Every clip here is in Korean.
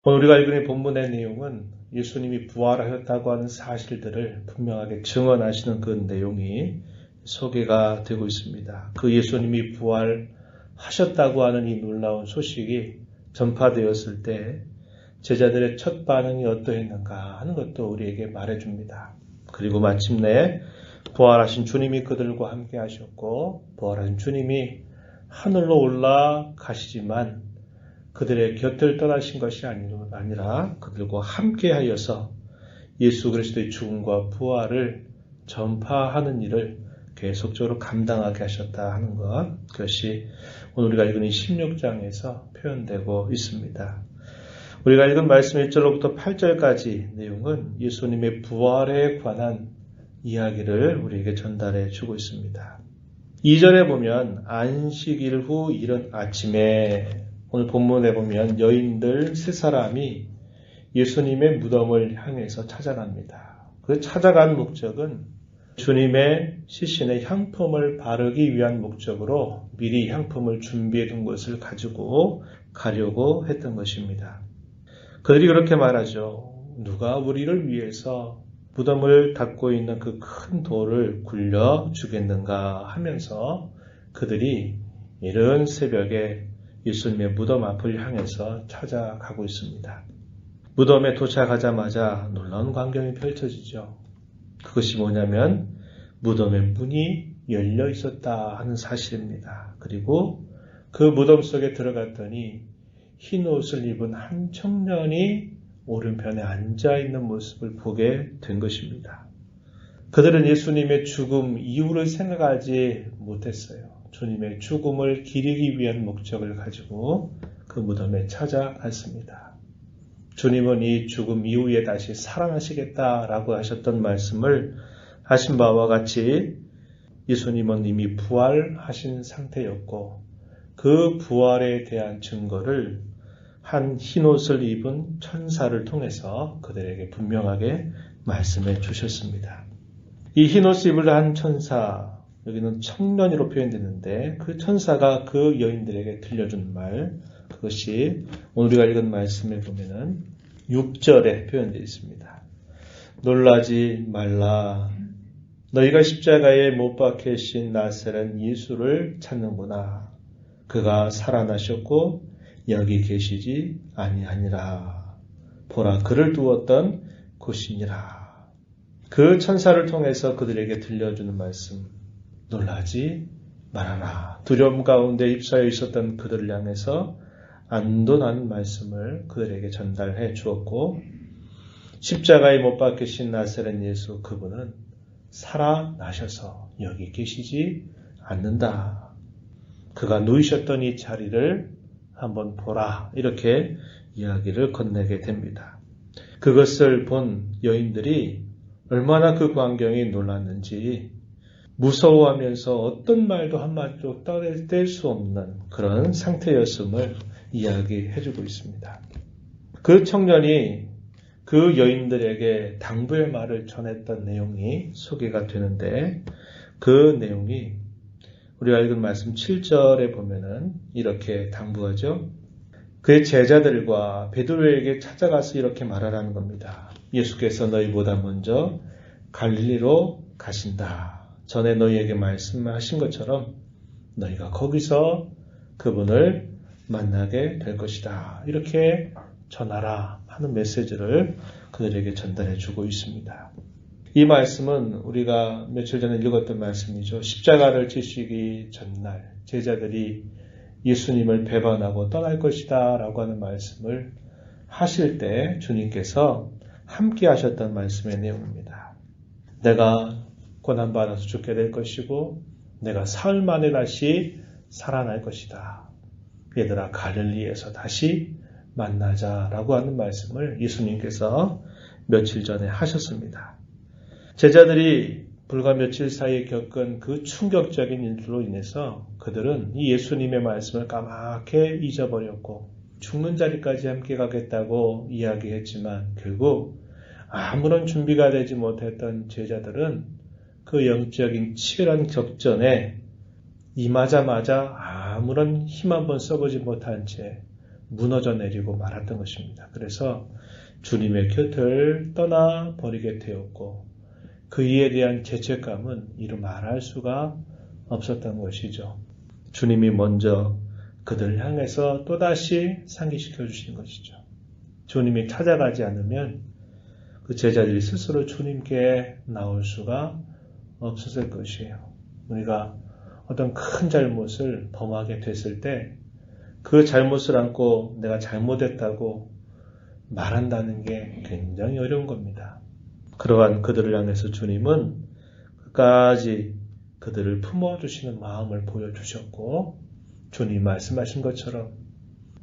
오늘 우리가 읽은 이 본문의 내용은 예수님이 부활하셨다고 하는 사실들을 분명하게 증언하시는 그 내용이 소개가 되고 있습니다. 그 예수님이 부활하셨다고 하는 이 놀라운 소식이 전파되었을 때 제자들의 첫 반응이 어떠했는가 하는 것도 우리에게 말해줍니다. 그리고 마침내 부활하신 주님이 그들과 함께 하셨고 부활하신 주님이 하늘로 올라가시지만 그들의 곁을 떠나신 것이 아니라 그들과 함께하여서 예수 그리스도의 죽음과 부활을 전파하는 일을 계속적으로 감당하게 하셨다 하는 것, 그것이 오늘 우리가 읽은 이 16장에서 표현되고 있습니다. 우리가 읽은 말씀 1절로부터 8절까지 내용은 예수님의 부활에 관한 이야기를 우리에게 전달해 주고 있습니다. 2절에 보면 안식일 후 이른 아침에, 오늘 본문에 보면 여인들 세 사람이 예수님의 무덤을 향해서 찾아갑니다. 그 찾아간 목적은 주님의 시신에 향품을 바르기 위한 목적으로 미리 향품을 준비해 둔 것을 가지고 가려고 했던 것입니다. 그들이 그렇게 말하죠. 누가 우리를 위해서 무덤을 닫고 있는 그 큰 돌을 굴려 주겠는가 하면서 그들이 이른 새벽에 예수님의 무덤 앞을 향해서 찾아가고 있습니다. 무덤에 도착하자마자 놀라운 광경이 펼쳐지죠. 그것이 뭐냐면 무덤의 문이 열려 있었다 하는 사실입니다. 그리고 그 무덤 속에 들어갔더니 흰 옷을 입은 한 청년이 오른편에 앉아있는 모습을 보게 된 것입니다. 그들은 예수님의 죽음 이후를 생각하지 못했어요. 주님의 죽음을 기리기 위한 목적을 가지고 그 무덤에 찾아갔습니다. 주님은 이 죽음 이후에 다시 살아나시겠다라고 하셨던 말씀을 하신 바와 같이 예수님은 이미 부활하신 상태였고 그 부활에 대한 증거를 한 흰옷을 입은 천사를 통해서 그들에게 분명하게 말씀해 주셨습니다. 이 흰옷을 입은 한 천사, 여기는 청년이로 표현되는데 그 천사가 그 여인들에게 들려준 말, 그것이 오늘 우리가 읽은 말씀에 보면은 6절에 표현되어 있습니다. 놀라지 말라. 너희가 십자가에 못 박히신 나사렛 예수를 찾는구나. 그가 살아나셨고 여기 계시지 아니하니라. 보라, 그를 두었던 곳이니라. 그 천사를 통해서 그들에게 들려주는 말씀, 놀라지 말아라. 두려움 가운데 휩싸여 있었던 그들을 향해서 안도난 말씀을 그들에게 전달해 주었고, 십자가에 못 박히신 나사렛 예수, 그분은 살아나셔서 여기 계시지 않는다. 그가 누이셨던 이 자리를 한번 보라. 이렇게 이야기를 건네게 됩니다. 그것을 본 여인들이 얼마나 그 광경이 놀랐는지 무서워하면서 어떤 말도 한마디도 뗄 수 없는 그런 상태였음을 이야기해주고 있습니다. 그 청년이 그 여인들에게 당부의 말을 전했던 내용이 소개가 되는데 그 내용이 우리가 읽은 말씀 7절에 보면은 이렇게 당부하죠. 그의 제자들과 베드로에게 찾아가서 이렇게 말하라는 겁니다. 예수께서 너희보다 먼저 갈릴리로 가신다. 전에 너희에게 말씀하신 것처럼 너희가 거기서 그분을 만나게 될 것이다. 이렇게 전하라 하는 메시지를 그들에게 전달해 주고 있습니다. 이 말씀은 우리가 며칠 전에 읽었던 말씀이죠. 십자가를 지시기 전날 제자들이 예수님을 배반하고 떠날 것이다 라고 하는 말씀을 하실 때 주님께서 함께 하셨던 말씀의 내용입니다. 내가 고난받아서 죽게 될 것이고 내가 사흘 만에 다시 살아날 것이다. 얘들아, 갈릴리에서 다시 만나자라고 하는 말씀을 예수님께서 며칠 전에 하셨습니다. 제자들이 불과 며칠 사이에 겪은 그 충격적인 일들로 인해서 그들은 이 예수님의 말씀을 까맣게 잊어버렸고 죽는 자리까지 함께 가겠다고 이야기했지만 결국 아무런 준비가 되지 못했던 제자들은 그 영적인 치열한 격전에 임하자마자 아무런 힘 한번 써보지 못한 채 무너져 내리고 말았던 것입니다. 그래서 주님의 곁을 떠나버리게 되었고 그 이에 대한 죄책감은 이루 말할 수가 없었던 것이죠. 주님이 먼저 그들을 향해서 또다시 상기시켜 주신 것이죠. 주님이 찾아가지 않으면 그 제자들이 스스로 주님께 나올 수가 없었을 것이에요. 우리가 어떤 큰 잘못을 범하게 됐을 때 그 잘못을 안고 내가 잘못했다고 말한다는 게 굉장히 어려운 겁니다. 그러한 그들을 향해서 주님은 끝까지 그들을 품어주시는 마음을 보여주셨고 주님 말씀하신 것처럼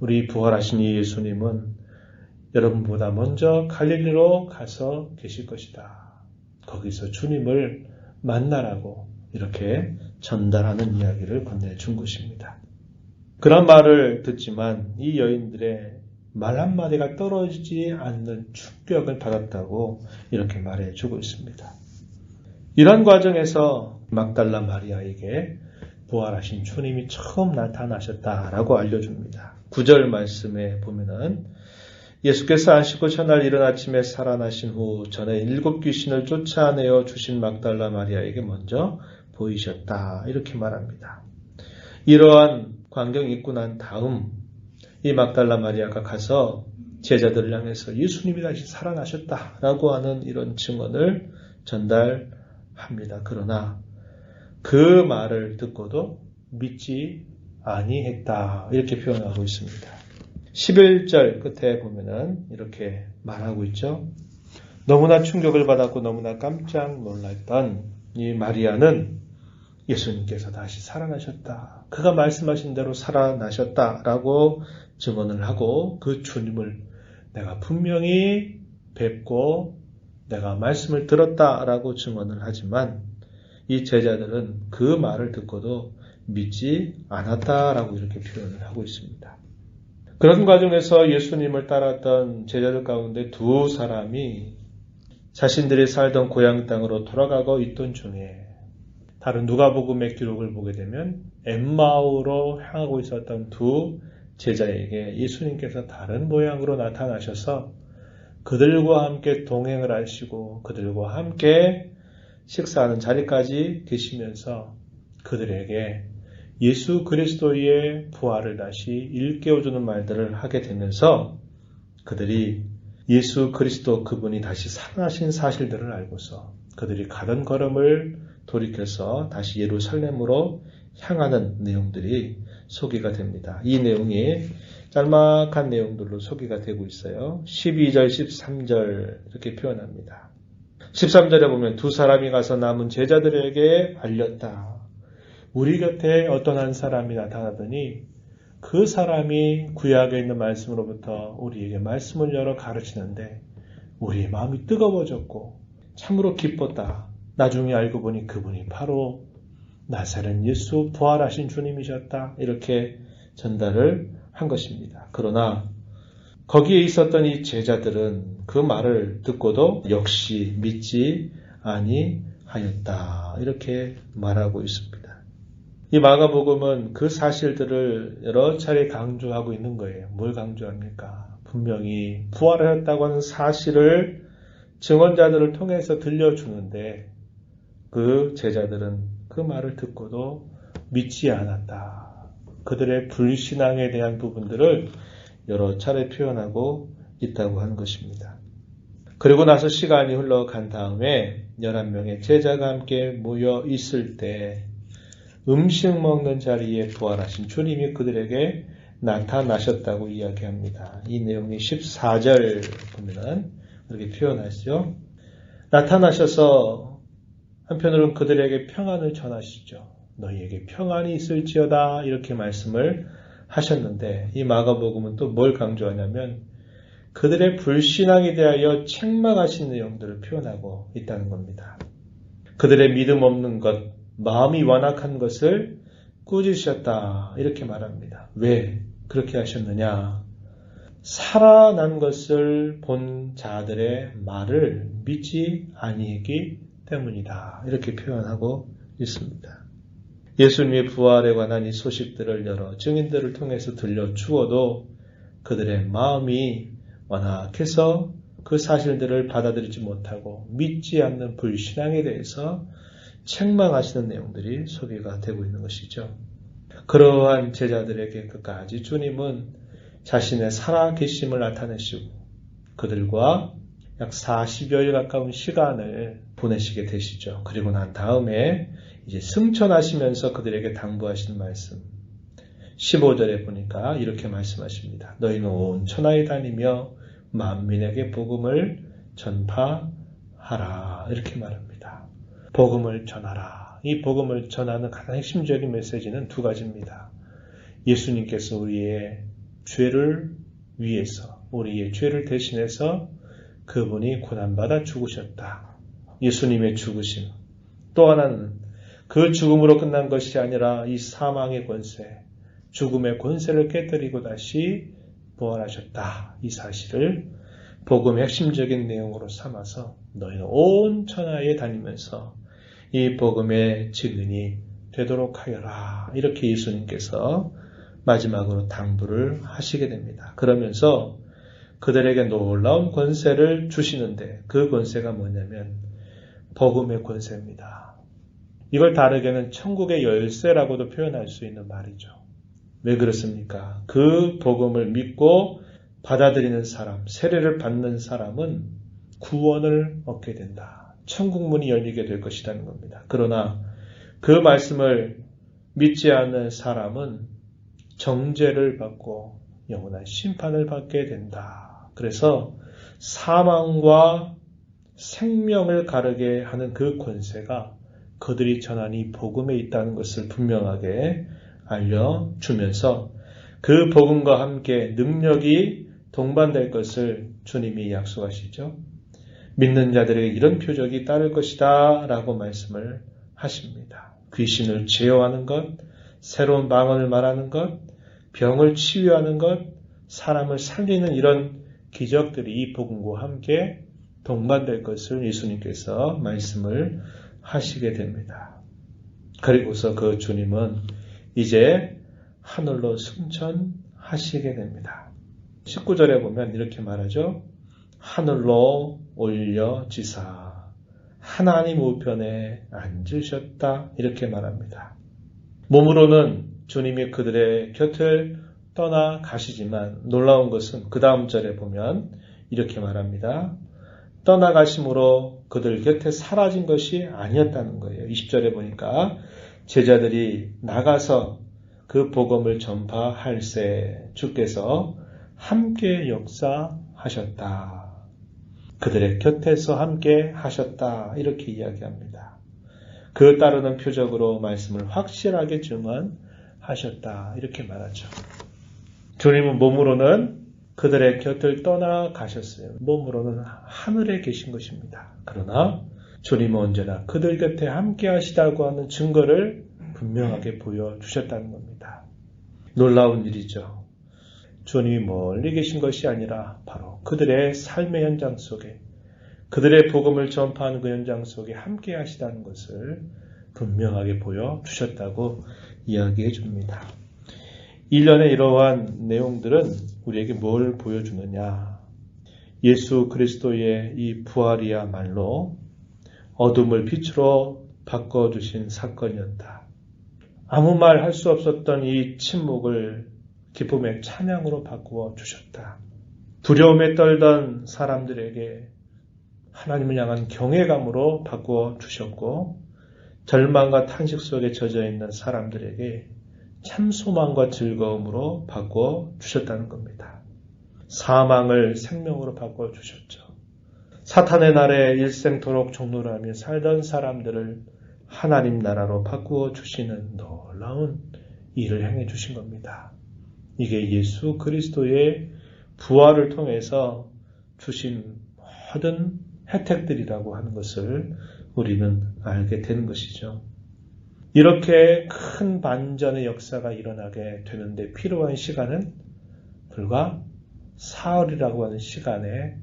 우리 부활하신 이 예수님은 여러분보다 먼저 갈릴리로 가서 계실 것이다. 거기서 주님을 만나라고 이렇게 전달하는 이야기를 건네준 것입니다. 그런 말을 듣지만 이 여인들의 말 한마디가 떨어지지 않는 충격을 받았다고 이렇게 말해주고 있습니다. 이런 과정에서 막달라 마리아에게 부활하신 주님이 처음 나타나셨다라고 알려줍니다. 9절 말씀에 보면은 예수께서 안식구 첫날 이른 아침에 살아나신 후 전에 7 귀신을 쫓아내어 주신 막달라 마리아에게 먼저 보이셨다. 이렇게 말합니다. 이러한 광경이 있고 난 다음 이 막달라 마리아가 가서 제자들을 향해서 예수님이 다시 살아나셨다라고 하는 이런 증언을 전달합니다. 그러나 그 말을 듣고도 믿지 아니했다. 이렇게 표현하고 있습니다. 11절 끝에 보면은 이렇게 말하고 있죠. 너무나 충격을 받았고 너무나 깜짝 놀랐던 이 마리아는 예수님께서 다시 살아나셨다. 그가 말씀하신 대로 살아나셨다라고 증언을 하고 그 주님을 내가 분명히 뵙고 내가 말씀을 들었다라고 증언을 하지만 이 제자들은 그 말을 듣고도 믿지 않았다라고 이렇게 표현을 하고 있습니다. 그런 과정에서 예수님을 따랐던 제자들 가운데 2 사람이 자신들이 살던 고향 땅으로 돌아가고 있던 중에 다른 누가복음의 기록을 보게 되면 엠마오로 향하고 있었던 2 제자에게 예수님께서 다른 모양으로 나타나셔서 그들과 함께 동행을 하시고 그들과 함께 식사하는 자리까지 계시면서 그들에게 예수 그리스도의 부활을 다시 일깨워주는 말들을 하게 되면서 그들이 예수 그리스도 그분이 다시 살아나신 사실들을 알고서 그들이 가던 걸음을 돌이켜서 다시 예루살렘으로 향하는 내용들이 소개가 됩니다. 이 내용이 짤막한 내용들로 소개가 되고 있어요. 12절, 13절 이렇게 표현합니다. 13절에 보면 2 사람이 가서 남은 제자들에게 알렸다. 우리 곁에 어떤 한 사람이 나타나더니 그 사람이 구약에 있는 말씀으로부터 우리에게 말씀을 열어 가르치는데 우리의 마음이 뜨거워졌고 참으로 기뻤다. 나중에 알고 보니 그분이 바로 나사렛 예수 부활하신 주님이셨다. 이렇게 전달을 한 것입니다. 그러나 거기에 있었던 이 제자들은 그 말을 듣고도 역시 믿지 아니하였다. 이렇게 말하고 있습니다. 이 마가복음은 그 사실들을 여러 차례 강조하고 있는 거예요. 뭘 강조합니까? 분명히 부활하였다고 하는 사실을 증언자들을 통해서 들려주는데 그 제자들은 그 말을 듣고도 믿지 않았다. 그들의 불신앙에 대한 부분들을 여러 차례 표현하고 있다고 하는 것입니다. 그리고 나서 시간이 흘러간 다음에 11명의 제자가 함께 모여 있을 때 음식 먹는 자리에 부활하신 주님이 그들에게 나타나셨다고 이야기합니다. 이 내용이 14절 보면 그렇게 표현하죠. 나타나셔서 한편으로는 그들에게 평안을 전하시죠. 너희에게 평안이 있을지어다 이렇게 말씀을 하셨는데 이 마가복음은 또 뭘 강조하냐면 그들의 불신앙에 대하여 책망하신 내용들을 표현하고 있다는 겁니다. 그들의 믿음 없는 것, 마음이 완악한 것을 꾸짖으셨다 이렇게 말합니다. 왜 그렇게 하셨느냐? 살아난 것을 본 자들의 말을 믿지 아니했기 때문이다. 이렇게 표현하고 있습니다. 예수님의 부활에 관한 이 소식들을 여러 증인들을 통해서 들려주어도 그들의 마음이 완악해서 그 사실들을 받아들이지 못하고 믿지 않는 불신앙에 대해서 책망하시는 내용들이 소개가 되고 있는 것이죠. 그러한 제자들에게 끝까지 주님은 자신의 살아계심을 나타내시고 그들과 약 40여일 가까운 시간을 보내시게 되시죠. 그리고 난 다음에 이제 승천하시면서 그들에게 당부하시는 말씀 15절에 보니까 이렇게 말씀하십니다. 너희는 온 천하에 다니며 만민에게 복음을 전파하라 이렇게 말합니다. 복음을 전하라. 이 복음을 전하는 가장 핵심적인 메시지는 두 가지입니다. 예수님께서 우리의 죄를 위해서 우리의 죄를 대신해서 그분이 고난받아 죽으셨다. 예수님의 죽으심. 또 하나는 그 죽음으로 끝난 것이 아니라 이 사망의 권세, 죽음의 권세를 깨뜨리고 다시 부활하셨다. 이 사실을 복음의 핵심적인 내용으로 삼아서 너희는 온 천하에 다니면서 이 복음의 증인이 되도록 하여라. 이렇게 예수님께서 마지막으로 당부를 하시게 됩니다. 그러면서 그들에게 놀라운 권세를 주시는데 그 권세가 뭐냐면 복음의 권세입니다. 이걸 다르게는 천국의 열쇠라고도 표현할 수 있는 말이죠. 왜 그렇습니까? 그 복음을 믿고 받아들이는 사람, 세례를 받는 사람은 구원을 얻게 된다. 천국 문이 열리게 될 것이라는 겁니다. 그러나 그 말씀을 믿지 않는 사람은 정죄를 받고 영원한 심판을 받게 된다. 그래서 사망과 생명을 가르게 하는 그 권세가 그들이 전한 이 복음에 있다는 것을 분명하게 알려주면서 그 복음과 함께 능력이 동반될 것을 주님이 약속하시죠. 믿는 자들에게 이런 표적이 따를 것이다 라고 말씀을 하십니다. 귀신을 제어하는 것, 새로운 방언을 말하는 것, 병을 치유하는 것, 사람을 살리는 이런 기적들이 이 복음과 함께 동반될 것을 예수님께서 말씀을 하시게 됩니다. 그리고서 그 주님은 이제 하늘로 승천하시게 됩니다. 19절에 보면 이렇게 말하죠. 하늘로 올려지사 하나님 우편에 앉으셨다 이렇게 말합니다. 몸으로는 주님이 그들의 곁을 떠나 가시지만 놀라운 것은 그 다음 절에 보면 이렇게 말합니다. 떠나가심으로 그들 곁에 사라진 것이 아니었다는 거예요. 20절에 보니까 제자들이 나가서 그 복음을 전파할새 주께서 함께 역사하셨다. 그들의 곁에서 함께 하셨다. 이렇게 이야기합니다. 그 따르는 표적으로 말씀을 확실하게 증언하셨다. 이렇게 말하죠. 주님은 몸으로는 그들의 곁을 떠나가셨어요. 몸으로는 하늘에 계신 것입니다. 그러나 주님은 언제나 그들 곁에 함께 하시다고 하는 증거를 분명하게 보여주셨다는 겁니다. 놀라운 일이죠. 주님이 멀리 계신 것이 아니라 바로 그들의 삶의 현장 속에 그들의 복음을 전파하는 그 현장 속에 함께 하시다는 것을 분명하게 보여주셨다고 이야기해 줍니다. 1년의 이러한 내용들은 우리에게 뭘 보여주느냐. 예수 그리스도의 이 부활이야말로 어둠을 빛으로 바꿔주신 사건이었다. 아무 말 할 수 없었던 이 침묵을 기쁨의 찬양으로 바꾸어 주셨다. 두려움에 떨던 사람들에게 하나님을 향한 경외감으로 바꾸어 주셨고 절망과 탄식 속에 젖어 있는 사람들에게 참 소망과 즐거움으로 바꾸어 주셨다는 겁니다. 사망을 생명으로 바꾸어 주셨죠. 사탄의 날에 일생토록 종노라며 살던 사람들을 하나님 나라로 바꾸어 주시는 놀라운 일을 행해 주신 겁니다. 이게 예수 그리스도의 부활을 통해서 주신 모든 혜택들이라고 하는 것을 우리는 알게 되는 것이죠. 이렇게 큰 반전의 역사가 일어나게 되는데 필요한 시간은 불과 사흘이라고 하는 시간에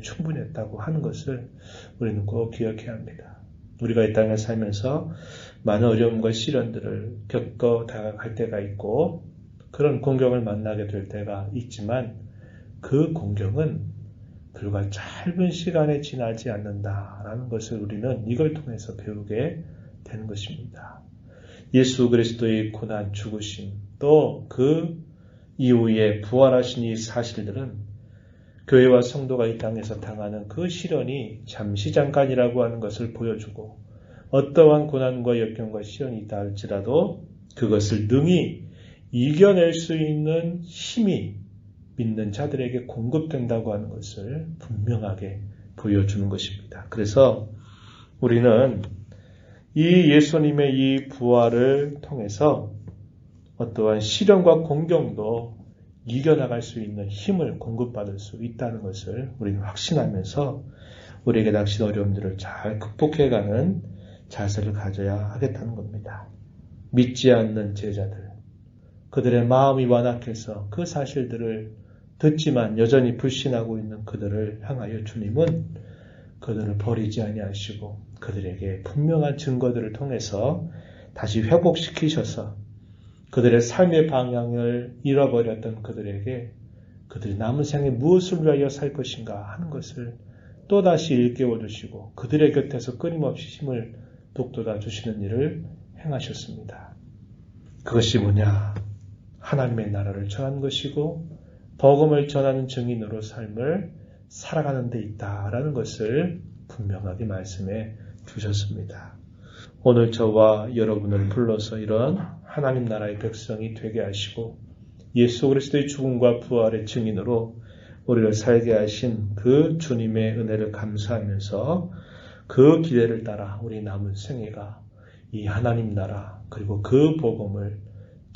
충분했다고 하는 것을 우리는 꼭 기억해야 합니다. 우리가 이 땅에 살면서 많은 어려움과 시련들을 겪어 다가갈 때가 있고 그런 공경을 만나게 될 때가 있지만 그 공경은 불과 짧은 시간에 지나지 않는다라는 것을 우리는 이걸 통해서 배우게 되는 것입니다. 예수 그리스도의 고난, 죽으심, 또 그 이후에 부활하신 이 사실들은 교회와 성도가 이 땅에서 당하는 그 시련이 잠시 잠깐이라고 하는 것을 보여주고 어떠한 고난과 역경과 시련이 있다 할지라도 그것을 능히 이겨낼 수 있는 힘이 믿는 자들에게 공급된다고 하는 것을 분명하게 보여주는 것입니다. 그래서 우리는 이 예수님의 이 부활을 통해서 어떠한 시련과 공경도 이겨나갈 수 있는 힘을 공급받을 수 있다는 것을 우리는 확신하면서 우리에게 닥친 어려움들을 잘 극복해가는 자세를 가져야 하겠다는 겁니다. 믿지 않는 제자들, 그들의 마음이 완악해서 그 사실들을 듣지만 여전히 불신하고 있는 그들을 향하여 주님은 그들을 버리지 아니하시고 그들에게 분명한 증거들을 통해서 다시 회복시키셔서 그들의 삶의 방향을 잃어버렸던 그들에게 그들이 남은 생에 무엇을 위하여 살 것인가 하는 것을 또다시 일깨워 주시고 그들의 곁에서 끊임없이 힘을 북돋아 주시는 일을 행하셨습니다. 그것이 뭐냐? 하나님의 나라를 전하는 것이고 복음을 전하는 증인으로 삶을 살아가는 데 있다라는 것을 분명하게 말씀해 주셨습니다. 오늘 저와 여러분을 불러서 이런 하나님 나라의 백성이 되게 하시고 예수 그리스도의 죽음과 부활의 증인으로 우리를 살게 하신 그 주님의 은혜를 감사하면서 그 기대를 따라 우리 남은 생애가 이 하나님 나라 그리고 그 복음을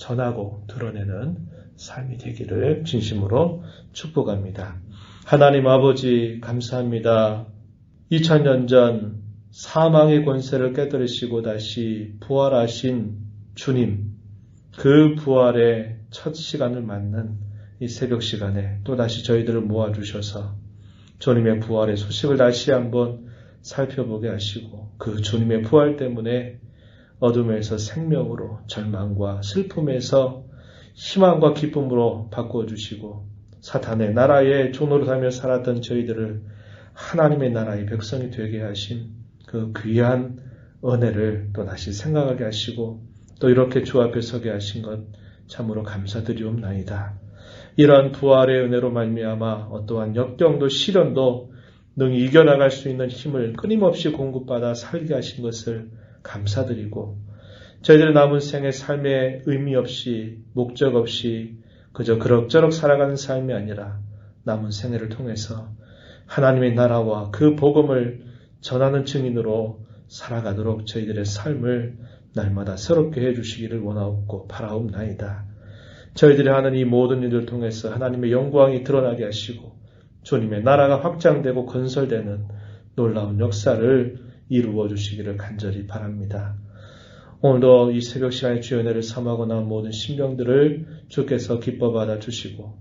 전하고 드러내는 삶이 되기를 진심으로 축복합니다. 하나님 아버지 감사합니다. 2000년 전 사망의 권세를 깨뜨리시고 다시 부활하신 주님, 그 부활의 첫 시간을 맞는 이 새벽 시간에 또다시 저희들을 모아주셔서 주님의 부활의 소식을 다시 한번 살펴보게 하시고 그 주님의 부활 때문에 어둠에서 생명으로 절망과 슬픔에서 희망과 기쁨으로 바꿔주시고 사탄의 나라에 종노릇하며 살았던 저희들을 하나님의 나라의 백성이 되게 하신 그 귀한 은혜를 또다시 생각하게 하시고 또 이렇게 주 앞에 서게 하신 것 참으로 감사드리옵나이다. 이러한 부활의 은혜로 말미암아 어떠한 역경도 시련도 능히 이겨나갈 수 있는 힘을 끊임없이 공급받아 살게 하신 것을 감사드리고 저희들의 남은 생의 삶에 의미 없이 목적 없이 그저 그럭저럭 살아가는 삶이 아니라 남은 생애를 통해서 하나님의 나라와 그 복음을 전하는 증인으로 살아가도록 저희들의 삶을 날마다 새롭게 해주시기를 원하옵고 바라옵나이다. 저희들이 하는 이 모든 일을 통해서 하나님의 영광이 드러나게 하시고 주님의 나라가 확장되고 건설되는 놀라운 역사를 이루어 주시기를 간절히 바랍니다. 오늘도 이 새벽 시간에 주의 은혜를 삼하고 나온 모든 심령들을 주께서 기뻐 받아 주시고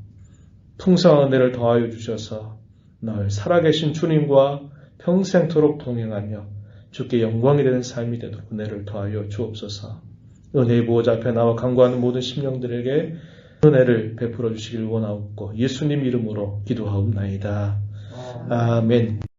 풍성한 은혜를 더하여 주셔서 늘 살아계신 주님과 평생토록 동행하며 주께 영광이 되는 삶이 되도록 은혜를 더하여 주옵소서. 은혜의 보호자 앞에 나와 간구하는 모든 심령들에게 은혜를 베풀어 주시길 원하옵고 예수님 이름으로 기도하옵나이다. 아멘.